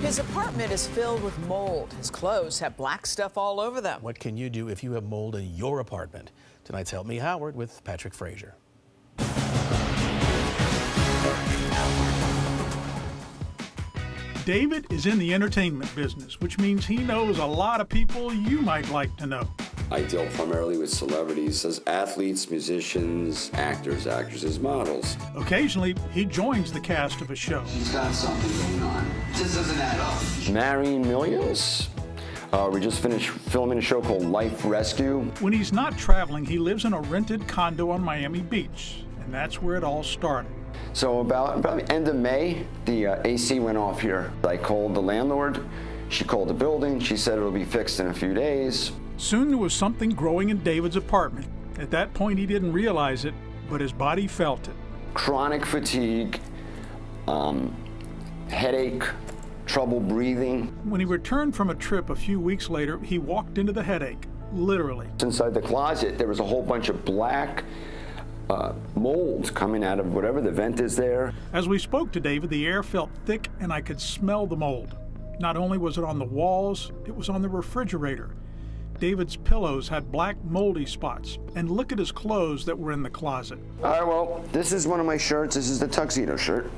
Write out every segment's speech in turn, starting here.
His apartment is filled with mold. His clothes have black stuff all over them. What can you do if you have mold in your apartment? Tonight's Help Me Howard with Patrick Fraser. David is in the entertainment business, which means he knows a lot of people you might like to know. I deal primarily with celebrities, as athletes, musicians, actors, actresses, models. Occasionally, he joins the cast of a show. He's got something going on. This doesn't add up. Marrying millions? We just finished filming a show called Life Rescue. When he's not traveling, he lives in a rented condo on Miami Beach, and that's where it all started. So about the end of May, the AC went off here. I called the landlord. She called the building. She said it'll be fixed in a few days. Soon there was something growing in David's apartment. At that point, he didn't realize it, but his body felt it. Chronic fatigue, headache, trouble breathing. When he returned from a trip a few weeks later, he walked into the headache, literally. Inside the closet, there was a whole bunch of black mold coming out of whatever the vent is there. As we spoke to David, the air felt thick and I could smell the mold. Not only was it on the walls, it was on the refrigerator. David's pillows had black moldy spots, and look at his clothes that were in the closet. All right, well, this is one of my shirts. This is the tuxedo shirt.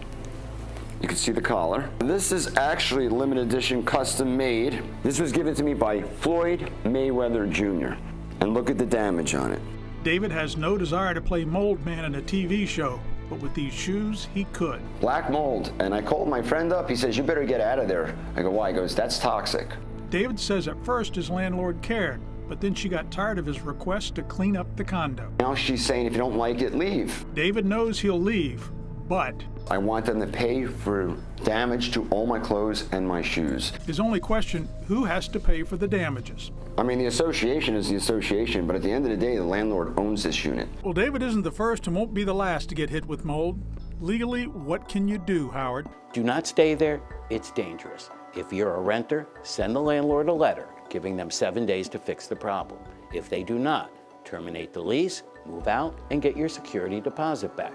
You can see the collar. This is actually limited edition, custom made. This was given to me by Floyd Mayweather Jr. And look at the damage on it. David has no desire to play Mold Man in a TV show, but with these shoes, he could. Black mold, and I called my friend up. He says, you better get out of there. I go, why? He goes, that's toxic. David says at first his landlord cared, but then she got tired of his request to clean up the condo. Now she's saying, if you don't like it, leave. David knows he'll leave, but I want them to pay for damage to all my clothes and my shoes. his only question, who has to pay for the damages? I mean, the association is the association, but at the end of the day, the landlord owns this unit. Well, David isn't the first and won't be the last to get hit with mold. Legally, what can you do, Howard? Do not stay there. It's dangerous. If you're a renter, send the landlord a letter giving them 7 days to fix the problem. If they do not, terminate the lease, move out, and get your security deposit back.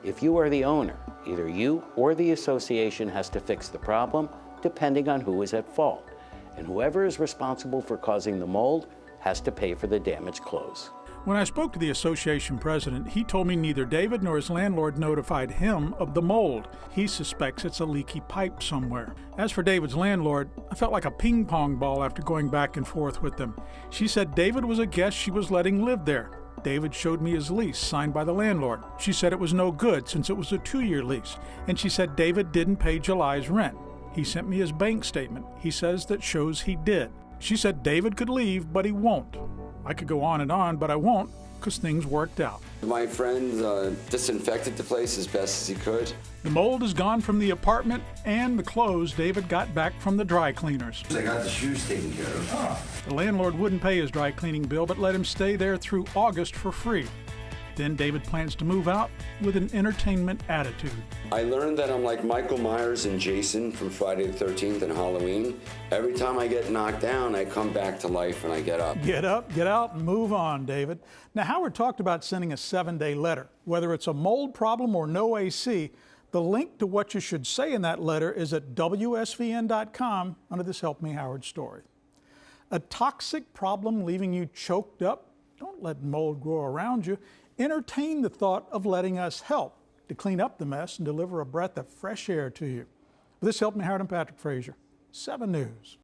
If you are the owner, either you or the association has to fix the problem, depending on who is at fault. And whoever is responsible for causing the mold has to pay for the damaged clothes. When I spoke to the association president, he told me neither David nor his landlord notified him of the mold. He suspects it's a leaky pipe somewhere. As for David's landlord, I felt like a ping pong ball after going back and forth with them. She said David was a guest she was letting live there. David showed me his lease signed by the landlord. She said it was no good since it was a 2-year lease. And she said David didn't pay July's rent. He sent me his bank statement. He says that shows he did. She said David could leave, but he won't. I could go on and on, but I won't, because things worked out. My friend disinfected the place as best as he could. The mold is gone from the apartment and the clothes David got back from the dry cleaners. I got the shoes taken care of. The landlord wouldn't pay his dry cleaning bill, but let him stay there through August for free. Then David plans to move out with an entertainment attitude. I learned that I'm like Michael Myers and Jason from Friday the 13th and Halloween. Every time I get knocked down, I come back to life and I get up. Get up, get out, and move on, David. Now, Howard talked about sending a 7-day letter. Whether it's a mold problem or no AC, the link to what you should say in that letter is at WSVN.com under this Help Me Howard story. A toxic problem leaving you choked up? Don't let mold grow around you. Entertain the thought of letting us help to clean up the mess and deliver a breath of fresh air to you. This Help Me Howard and Patrick Fraser, 7 News.